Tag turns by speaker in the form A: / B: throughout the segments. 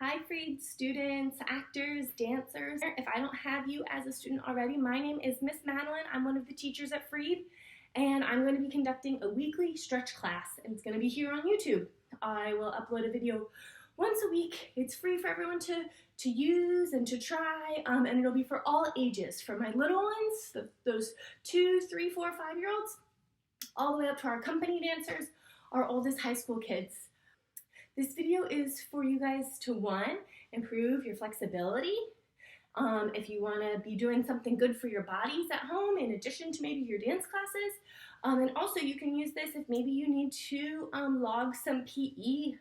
A: Hi Freed students, actors, dancers. If I don't have you as a student already, my name is Miss Madeline. I'm one of the teachers at Freed, and I'm going to be conducting a weekly stretch class, and it's going to be here on YouTube. I will upload a video once a week. It's free for everyone to use and to try, and it'll be for all ages, from my little ones, those 2, 3, 4, 5-year-olds, all the way up to our company dancers, our oldest high school kids. This video is for you guys to, one, improve your flexibility. If you want to be doing something good for your bodies at home in addition to maybe your dance classes. And also you can use this if maybe you need to log some PE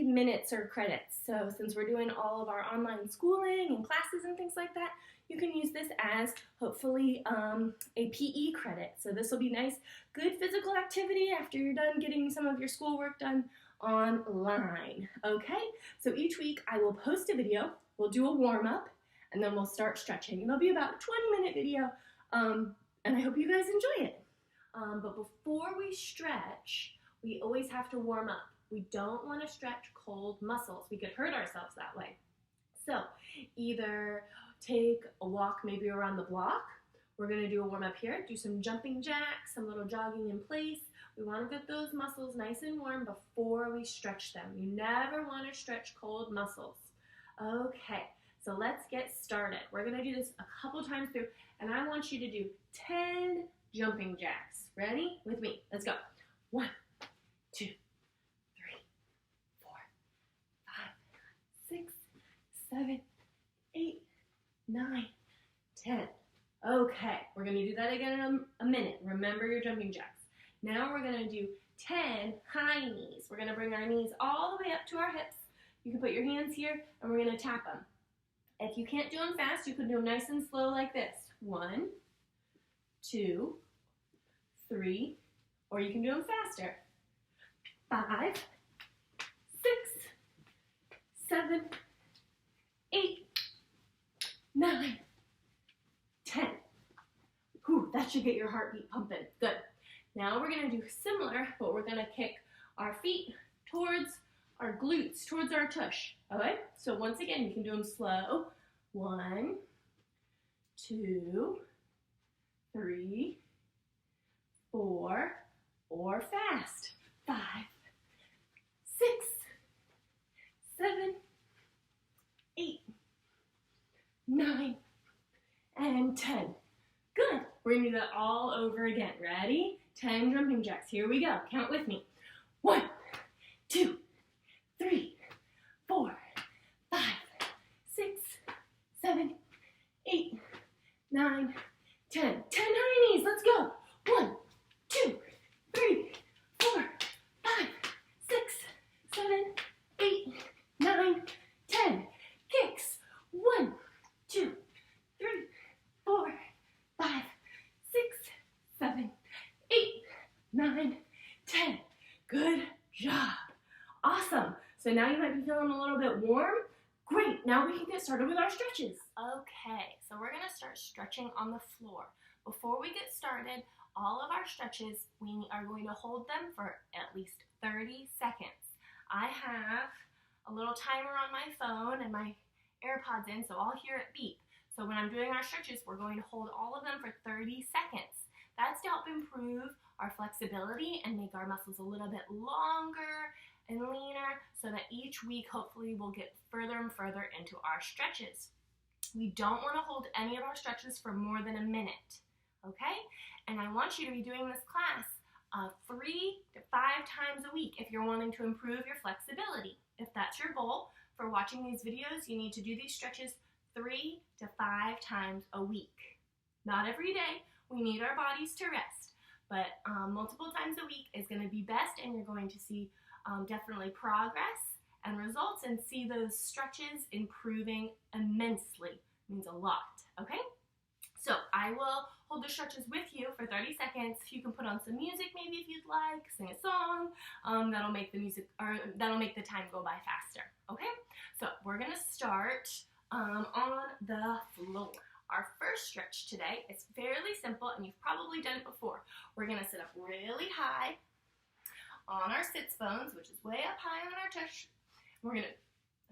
A: minutes or credits. So since we're doing all of our online schooling and classes and things like that, you can use this as hopefully a PE credit. So this will be nice, good physical activity after you're done getting some of your schoolwork done online. Okay, so each week I will post a video, we'll do a warm-up, and then we'll start stretching. It'll be about a 20-minute video, and I hope you guys enjoy it. But before we stretch, we always have to warm up. We don't want to stretch cold muscles. We could hurt ourselves that way. So either take a walk maybe around the block. We're going to do a warm up here, do some jumping jacks, some little jogging in place. We want to get those muscles nice and warm before we stretch them. You never want to stretch cold muscles. Okay, so let's get started. We're going to do this a couple times through, and I want you to do 10 jumping jacks. Ready? With me. Let's go. 1, 2, 3, 4, 5, 6, 7, 8, 9, 10. Okay, we're going to do that again in a minute. Remember your jumping jacks. Now we're going to do 10 high knees. We're going to bring our knees all the way up to our hips. You can put your hands here, and we're going to tap them. If you can't do them fast, you can do them nice and slow like this. 1, 2, 3, or you can do them faster. 5, 6, 7, 8, 9, 10. Whew, that should get your heartbeat pumping. Good. Now we're going to do similar, but we're going to kick our feet towards our glutes, towards our tush. Okay? So once again, you can do them slow. 1, 2, 3, 4, or fast. 5, 6, 7, 8, 9, and 10. Good. We're going to do that all over again. Ready? 10 jumping jacks. Here we go. Count with me. 1, 2, 3, 4, 5, 6, 7, 8, 9, 10. 10 high knees. Let's go. 1, 2, 3, 4, 5, 6, 7, 8, 9, 10. Kicks. 1, 2, 3, 4, 5, 6, 7, 8, 9, 10. Good job. Awesome. So now you might be feeling a little bit warm. Great. Now we can get started with our stretches. Okay, so we're going to start stretching on the floor. Before we get started, all of our stretches, we are going to hold them for at least 30 seconds. I have a little timer on my phone and my AirPods in, so I'll hear it beep. So when I'm doing our stretches, we're going to hold all of them for 30 seconds. That's to help improve our flexibility and make our muscles a little bit longer and leaner, so that each week, hopefully, we'll get further and further into our stretches. We don't want to hold any of our stretches for more than a minute, okay? And I want you to be doing this class 3 to 5 times a week if you're wanting to improve your flexibility. If that's your goal for watching these videos, you need to do these stretches 3 to 5 times a week. Not every day. We need our bodies to rest, but multiple times a week is going to be best, and you're going to see definitely progress and results, and see those stretches improving immensely. It means a lot, okay? So I will hold the stretches with you for 30 seconds. You can put on some music maybe if you'd like, sing a song. That'll make the music, or that'll make the time go by faster, okay? So we're gonna start on the floor. Our first stretch today is fairly simple, and you've probably done it before. We're gonna sit up really high on our sits bones, which is way up high on our tush. We're gonna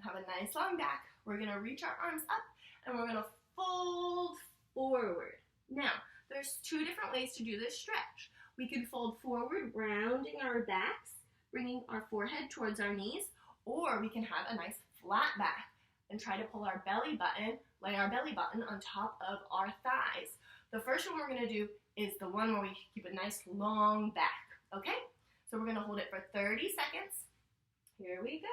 A: have a nice long back. We're gonna reach our arms up and we're gonna fold forward. Now, there's two different ways to do this stretch. We can fold forward, rounding our backs, bringing our forehead towards our knees, or we can have a nice flat back and try to pull our belly button, lay our belly button on top of our thighs. The first one we're gonna do is the one where we keep a nice long back, okay? So we're gonna hold it for 30 seconds. Here we go.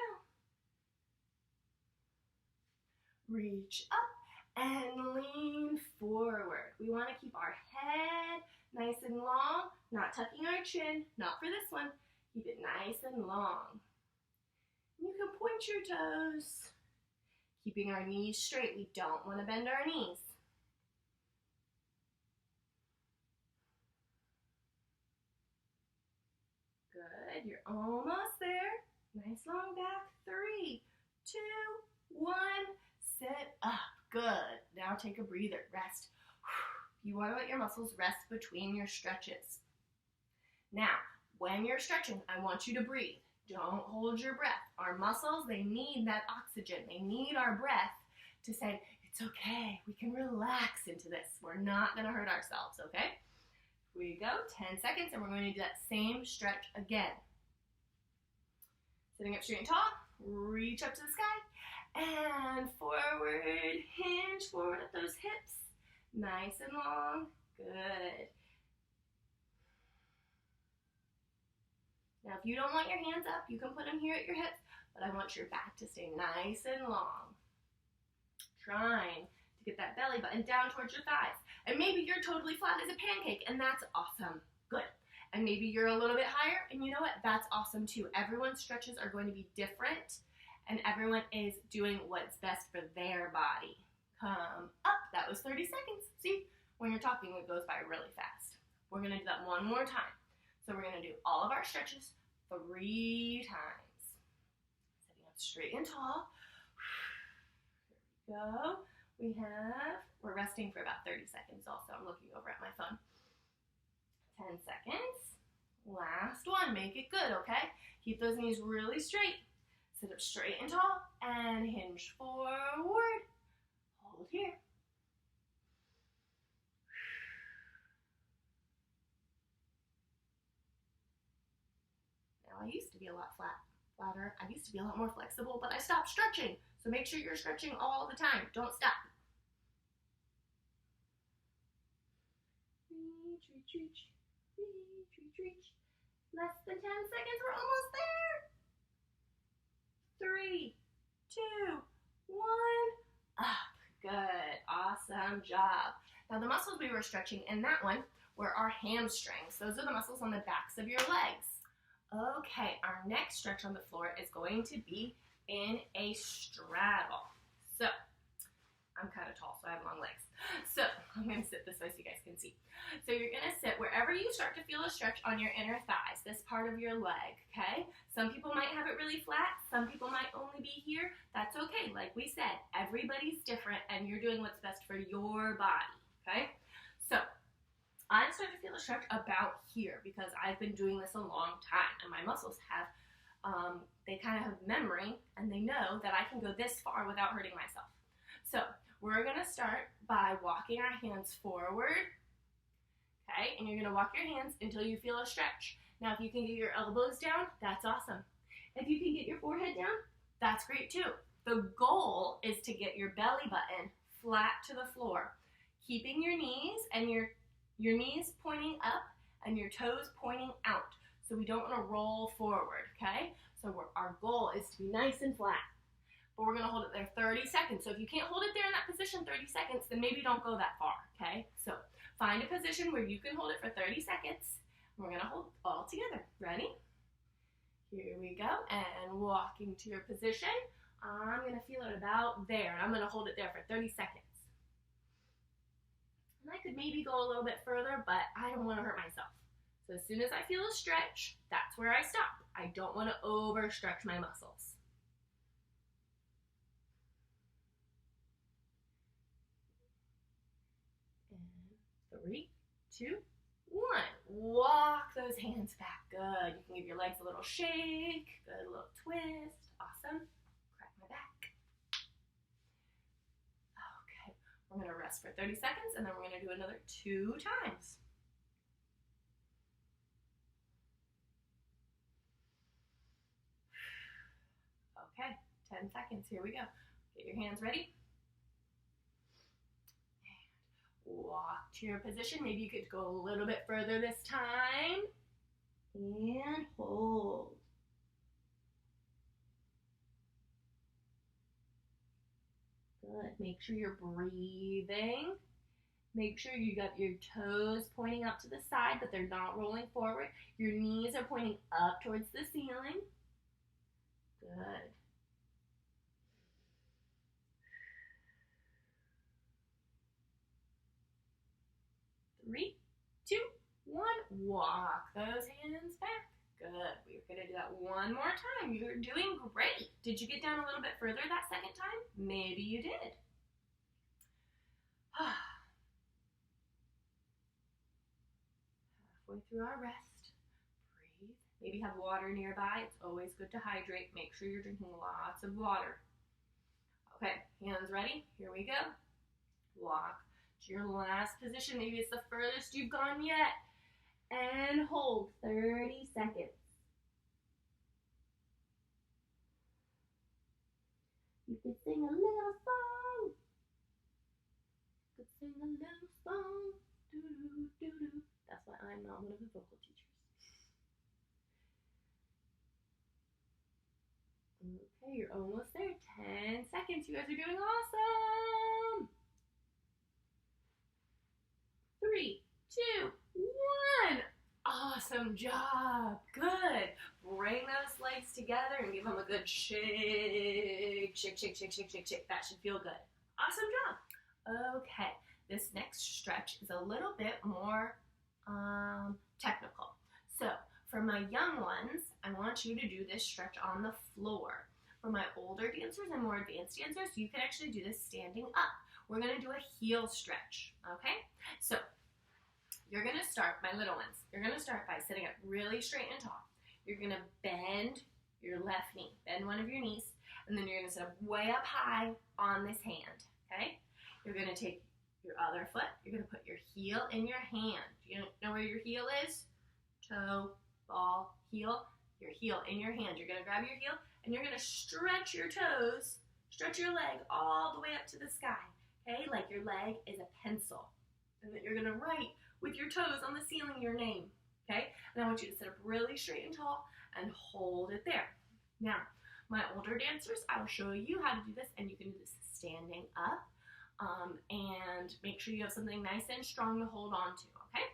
A: Reach up and lean forward. We wanna keep our head nice and long, not tucking our chin, not for this one. Keep it nice and long. You can point your toes, keeping our knees straight. We don't want to bend our knees. Good, you're almost there. Nice long back. 3, 2, 1. Sit up. Good. Now take a breather. Rest. You want to let your muscles rest between your stretches. Now, when you're stretching, I want you to breathe. Don't hold your breath. Our muscles, they need that oxygen. They need our breath to say, it's okay, we can relax into this. We're not gonna hurt ourselves, okay? Here we go, 10 seconds, and we're going to do that same stretch again. Sitting up straight and tall, reach up to the sky, and forward, hinge forward at those hips. Nice and long, good. Now, if you don't want your hands up, you can put them here at your hips, but I want your back to stay nice and long. Trying to get that belly button down towards your thighs. And maybe you're totally flat as a pancake, and that's awesome. Good. And maybe you're a little bit higher, and you know what? That's awesome too. Everyone's stretches are going to be different, and everyone is doing what's best for their body. Come up. That was 30 seconds. See, when you're talking, it goes by really fast. We're going to do that one more time. So we're going to do all of our stretches 3 times. Sitting up straight and tall. Here we go. We're resting for about 30 seconds also. I'm looking over at my phone. 10 seconds. Last one. Make it good, okay? Keep those knees really straight. Sit up straight and tall and hinge forward. Hold here. I used to be a lot flatter. I used to be a lot more flexible, but I stopped stretching. So make sure you're stretching all the time. Don't stop. Reach, reach, reach, reach, reach, reach. Less than 10 seconds. We're almost there. 3, 2, 1. Up. Good. Awesome job. Now the muscles we were stretching in that one were our hamstrings. Those are the muscles on the backs of your legs. Okay, our next stretch on the floor is going to be in a straddle. So, I'm kind of tall, so I have long legs. So, I'm going to sit this way so you guys can see. So, you're going to sit wherever you start to feel a stretch on your inner thighs, this part of your leg, okay? Some people might have it really flat. Some people might only be here. That's okay. Like we said, everybody's different, and you're doing what's best for your body, okay? So, I'm starting to feel a stretch about here because I've been doing this a long time and my muscles have, they kind of have memory and they know that I can go this far without hurting myself. So we're going to start by walking our hands forward, okay? And you're going to walk your hands until you feel a stretch. Now, if you can get your elbows down, that's awesome. If you can get your forehead down, that's great too. The goal is to get your belly button flat to the floor, keeping your knees and your knees pointing up and your toes pointing out. So we don't want to roll forward, okay? So our goal is to be nice and flat. But we're going to hold it there 30 seconds. So if you can't hold it there in that position 30 seconds, then maybe don't go that far, okay? So find a position where you can hold it for 30 seconds. We're going to hold all together. Ready? Here we go. And walking to your position. I'm going to feel it about there. And I'm going to hold it there for 30 seconds. And I could maybe go a little bit further, but I don't want to hurt myself. So as soon as I feel a stretch, that's where I stop. I don't want to overstretch my muscles. And 3, 2, 1. Walk those hands back. Good. You can give your legs a little shake. Good. A little twist. Awesome. rest for 30 seconds, and then we're going to do another 2 times. Okay, 10 seconds. Here we go. Get your hands ready. Walk to your position. Maybe you could go a little bit further this time. And hold. Good. Make sure you're breathing. Make sure you got your toes pointing out to the side, but they're not rolling forward. Your knees are pointing up towards the ceiling. Good. Three, 2, 1. Walk those hands back. Good. We're going to do that one more time. You're doing great. Did you get down a little bit further that second time? Maybe you did. Halfway through our rest. Breathe. Maybe have water nearby. It's always good to hydrate. Make sure you're drinking lots of water. Okay, hands ready? Here we go. Walk to your last position. Maybe it's the furthest you've gone yet. And hold 30 seconds. You could sing a little song. You could sing a little song. Doo-doo-doo-doo. That's why I'm not one of the vocal teachers. Okay, you're almost there. 10 seconds. You guys are doing awesome. 3, 2, 1. Awesome job. Good. Bring those legs together and give them a good shake. Shake, shake, shake, shake, shake, shake. That should feel good. Awesome job. Okay. This next stretch is a little bit more technical. So for my young ones, I want you to do this stretch on the floor. For my older dancers and more advanced dancers, you can actually do this standing up. We're going to do a heel stretch, okay? So you're going to start, my little ones, you're going to start by sitting up really straight and tall. You're going to bend your left knee, bend one of your knees, and then you're going to sit up way up high on this hand, okay? You're going to take your other foot, you're going to put your heel in your hand. Do you know where your heel is? Toe, ball, heel. Your heel in your hand. You're going to grab your heel, and you're going to stretch your toes, stretch your leg all the way up to the sky, okay? Like your leg is a pencil, and then you're going to write with your toes on the ceiling your name, okay? And I want you to sit up really straight and tall and hold it there. Now, my older dancers, I will show you how to do this, and you can do this standing up, and make sure you have something nice and strong to hold on to, okay?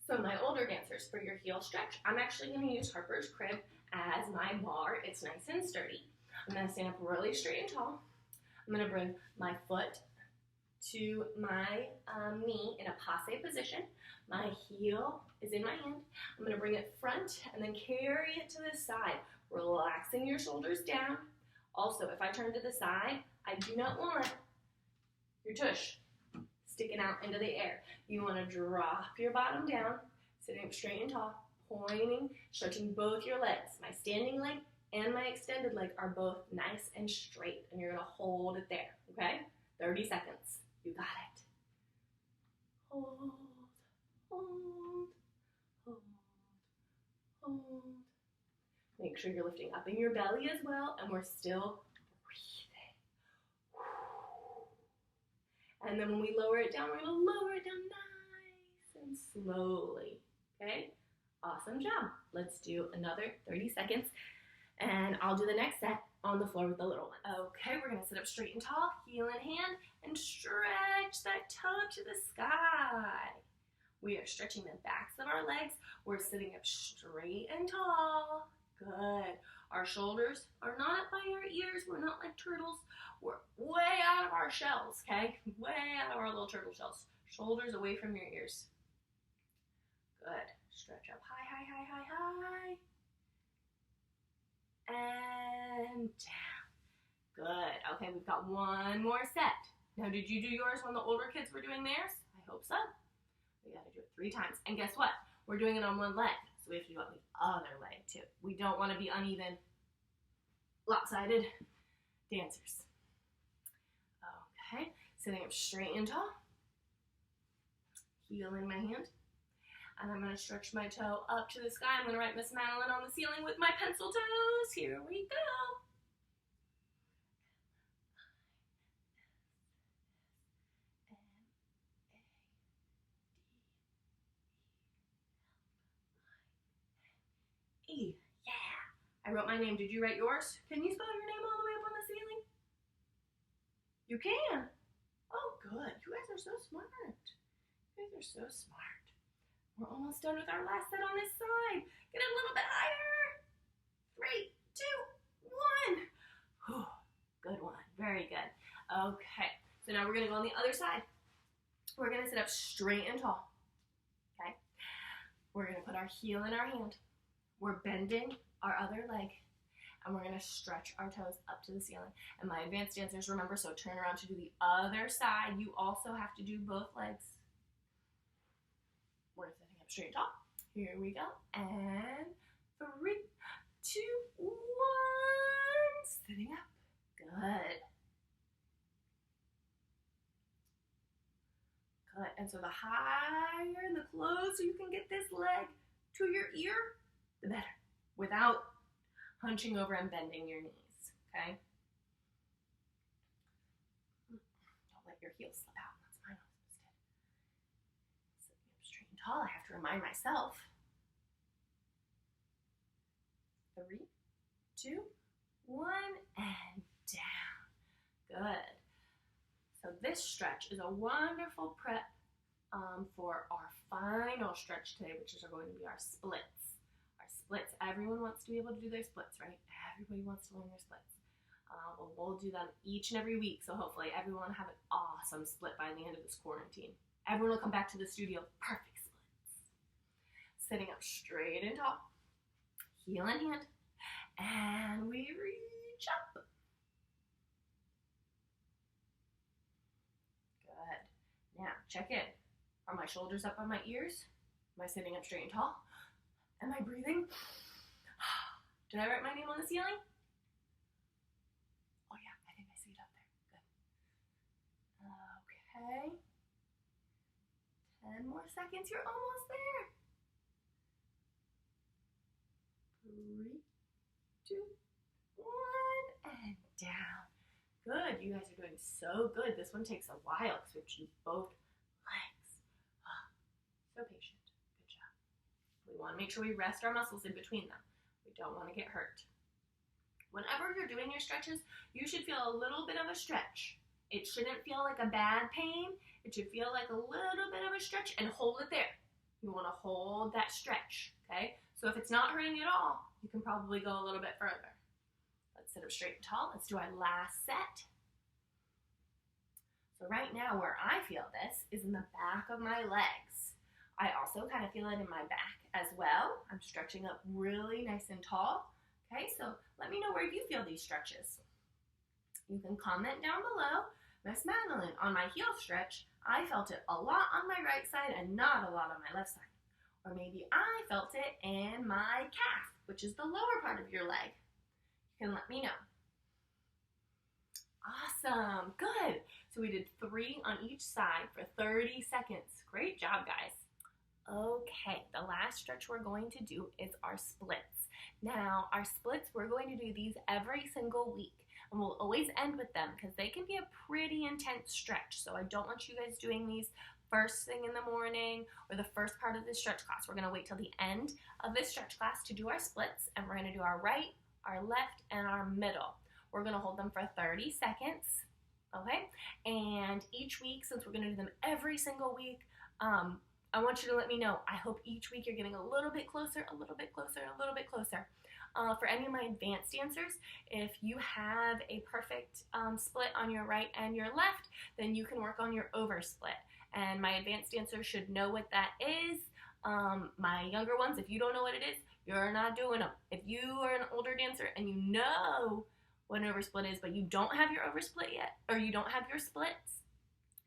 A: So my older dancers, for your heel stretch, I'm actually going to use Harper's Crib as my bar. It's nice and sturdy. I'm going to stand up really straight and tall. I'm going to bring my foot to my knee in a passe position. My heel is in my hand. I'm going to bring it front and then carry it to the side, relaxing your shoulders down. Also, if I turn to the side, I do not want your tush sticking out into the air. You want to drop your bottom down, sitting up straight and tall, pointing, stretching both your legs. My standing leg and my extended leg are both nice and straight, and you're going to hold it there, okay? 30 seconds. You got it. Hold, hold, hold, hold. Make sure you're lifting up in your belly as well, and we're still breathing. And then when we lower it down, we're going to lower it down nice and slowly, okay? Awesome job. Let's do another 30 seconds, and I'll do the next set on the floor with the little one. Okay, we're going to sit up straight and tall, heel in hand, and stretch that toe to the sky. We are stretching the backs of our legs. We're sitting up straight and tall. Good. Our shoulders are not up by our ears. We're not like turtles. We're way out of our shells, okay? Way out of our little turtle shells. Shoulders away from your ears. Good. Stretch up high, high, high, high, high. And down. Good. Okay, we've got one more set. Now, did you do yours when the older kids were doing theirs? I hope so. We got to do it 3 times. And guess what? We're doing it on one leg. So we have to do it on the other leg too. We don't want to be uneven, lopsided dancers. Okay, Sitting up straight and tall. Heel in my hand. And I'm going to stretch my toe up to the sky. I'm going to write Miss Madeline on the ceiling with my pencil toes. Here we go. E. Yeah. I wrote my name. Did you write yours? Can you spell your name all the way up on the ceiling? You can. Oh, good. You guys are so smart. You guys are so smart. We're almost done with our last set on this side. Get it a little bit higher. 3, 2, 1. Whew. Good one. Very good. Okay. So now we're going to go on the other side. We're going to sit up straight and tall. Okay. We're going to put our heel in our hand. We're bending our other leg. And we're going to stretch our toes up to the ceiling. And my advanced dancers, remember, so turn around to do the other side. You also have to do both legs. We're sitting up straight and tall. Here we go. And 3, 2, 1. Sitting up. Good. Good. And so the higher and the closer you can get this leg to your ear, the better. Without hunching over and bending your knees, okay? Don't let your heels slip out. That's my nose instead. Sitting up straight and tall, I have to remind myself. 3, 2, 1, and down. Good. So this stretch is a wonderful prep for our final stretch today, which is going to be our splits. Our splits, everyone wants to be able to do their splits, right? Everybody wants to learn their splits. We'll do them each and every week, so hopefully everyone will have an awesome split by the end of this quarantine. Everyone will come back to the studio, perfect splits. Sitting up straight and tall, heel in hand, and we reach up. Good. Now, check in. Are my shoulders up on my ears? Am I sitting up straight and tall? Am I breathing? Did I write my name on the ceiling? Oh yeah, I think I see it up there. Good. Okay. 10 more seconds. You're almost there. 3, 2, 1, and down. Good. You guys are doing so good. This one takes a while because we have to do both legs. So patient. Good job. We want to make sure we rest our muscles in between them. We don't want to get hurt. Whenever you're doing your stretches, you should feel a little bit of a stretch. It shouldn't feel like a bad pain. It should feel like a little bit of a stretch, and hold it there. You want to hold that stretch, okay? So if it's not hurting at all, you can probably go a little bit further. Let's sit up straight and tall. Let's do our last set. So right now, where I feel this is in the back of my legs. I also kind of feel it in my back as well. I'm stretching up really nice and tall. Okay, so let me know where you feel these stretches. You can comment down below. Miss Madeline, on my heel stretch, I felt it a lot on my right side and not a lot on my left side. Or maybe I felt it in my calf, which is the lower part of your leg. You can let me know. Awesome, good. So we did 3 on each side for 30 seconds. Great job, guys. Okay, the last stretch we're going to do is our splits. Now, our splits, we're going to do these every single week. And we'll always end with them because they can be a pretty intense stretch. So I don't want you guys doing these first thing in the morning or the first part of this stretch class. We're going to wait till the end of this stretch class to do our splits. And we're going to do our right, our left, and our middle. We're going to hold them for 30 seconds. Okay? And each week, since we're going to do them every single week, I want you to let me know. I hope each week you're getting a little bit closer, a little bit closer, a little bit closer. For any of my advanced dancers, if you have a perfect split on your right and your left, then you can work on your over split. And my advanced dancers should know what that is. My younger ones, if you don't know what it is, you're not doing them. If you are an older dancer and you know what an over split is, but you don't have your over split yet, or you don't have your splits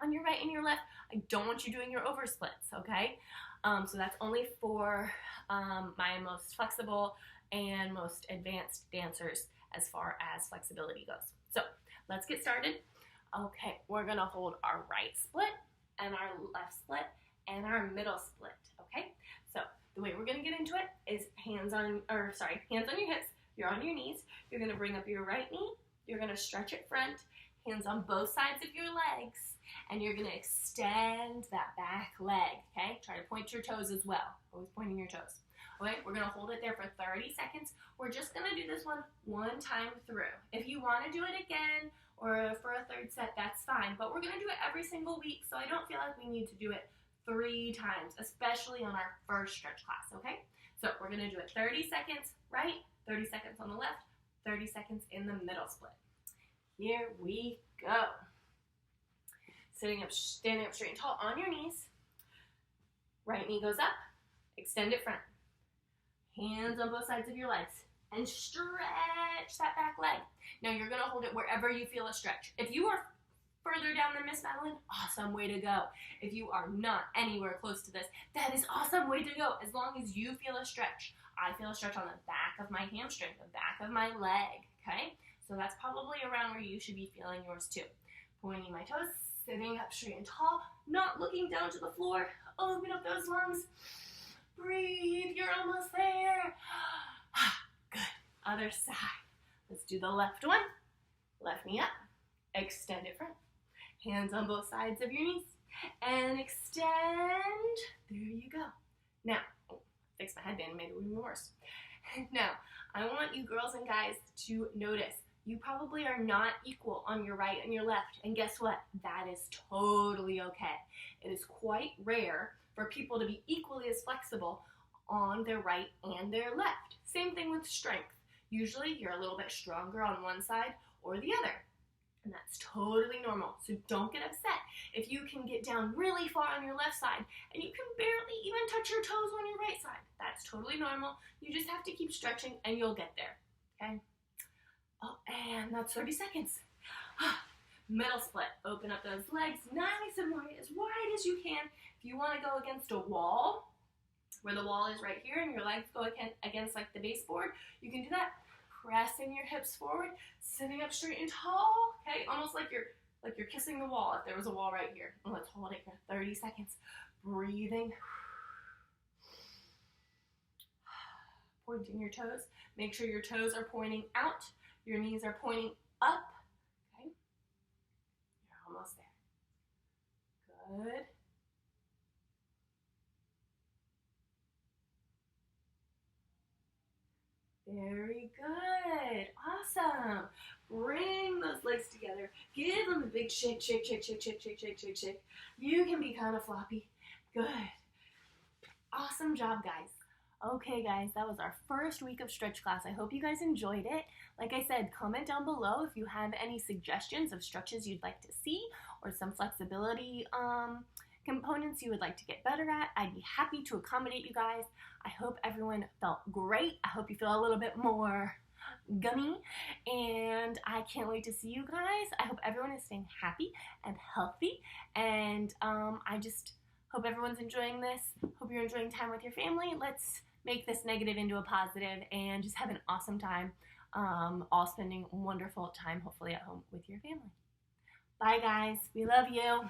A: on your right and your left, I don't want you doing your over splits, okay? So that's only for my most flexible and most advanced dancers as far as flexibility goes. So let's get started. Okay, we're gonna hold our right split and our left split and our middle split, okay? So the way we're gonna get into it is hands on your hips, you're on your knees, you're gonna bring up your right knee, you're gonna stretch it front, hands on both sides of your legs, and you're gonna extend that back leg, okay? Try to point your toes as well, always pointing your toes. Okay, we're gonna hold it there for 30 seconds. We're just gonna do this one time through. If you wanna do it again or for a third set, that's fine, but we're gonna do it every single week, so I don't feel like we need to do it 3 times, especially on our first stretch class, okay? So we're gonna do it 30 seconds right, 30 seconds on the left, 30 seconds in the middle split. Here we go. Standing up straight and tall on your knees. Right knee goes up, extend it front. Hands on both sides of your legs and stretch that back leg. Now you're gonna hold it wherever you feel a stretch. If you are further down than Miss Madeline, awesome, way to go. If you are not anywhere close to this, that is awesome, way to go. As long as you feel a stretch. I feel a stretch on the back of my hamstring, the back of my leg, okay? So that's probably around where you should be feeling yours too. Pointing my toes, sitting up straight and tall, not looking down to the floor. Open up those lungs. Breathe, you're almost there. Good. Other side. Let's do the left one. Left knee up. Extend it front. Hands on both sides of your knees. And extend. There you go. Now, fix my headband, made it even worse. Now, I want you girls and guys to notice you probably are not equal on your right and your left. And guess what? That is totally okay. It is quite rare for people to be equally as flexible on their right and their left. Same thing with strength. Usually you're a little bit stronger on one side or the other, and that's totally normal. So don't get upset if you can get down really far on your left side and you can barely even touch your toes on your right side. That's totally normal. You just have to keep stretching and you'll get there, okay? Oh, and that's 30 seconds. Middle split. Open up those legs nice and wide, as wide as you can. If you want to go against a wall, where the wall is right here and your legs go against like the baseboard, you can do that. Pressing your hips forward, sitting up straight and tall, okay? Almost like you're kissing the wall if there was a wall right here. And let's hold it here, 30 seconds. Breathing. Pointing your toes. Make sure your toes are pointing out. Your knees are pointing up. Okay? You're almost there. Good. Very good. Awesome. Bring those legs together. Give them a big shake, shake, shake, shake, shake, shake, shake, shake, shake. You can be kind of floppy. Good. Awesome job, guys. Okay, guys, that was our first week of stretch class. I hope you guys enjoyed it. Like I said, comment down below if you have any suggestions of stretches you'd like to see or some flexibility components you would like to get better at. I'd be happy to accommodate you guys. I hope everyone felt great. I hope you feel a little bit more gummy, and I can't wait to see you guys. I hope everyone is staying happy and healthy, and I just hope everyone's enjoying this. Hope you're enjoying time with your family. Let's make this negative into a positive and just have an awesome time, all spending wonderful time, hopefully at home with your family. Bye, guys. We love you.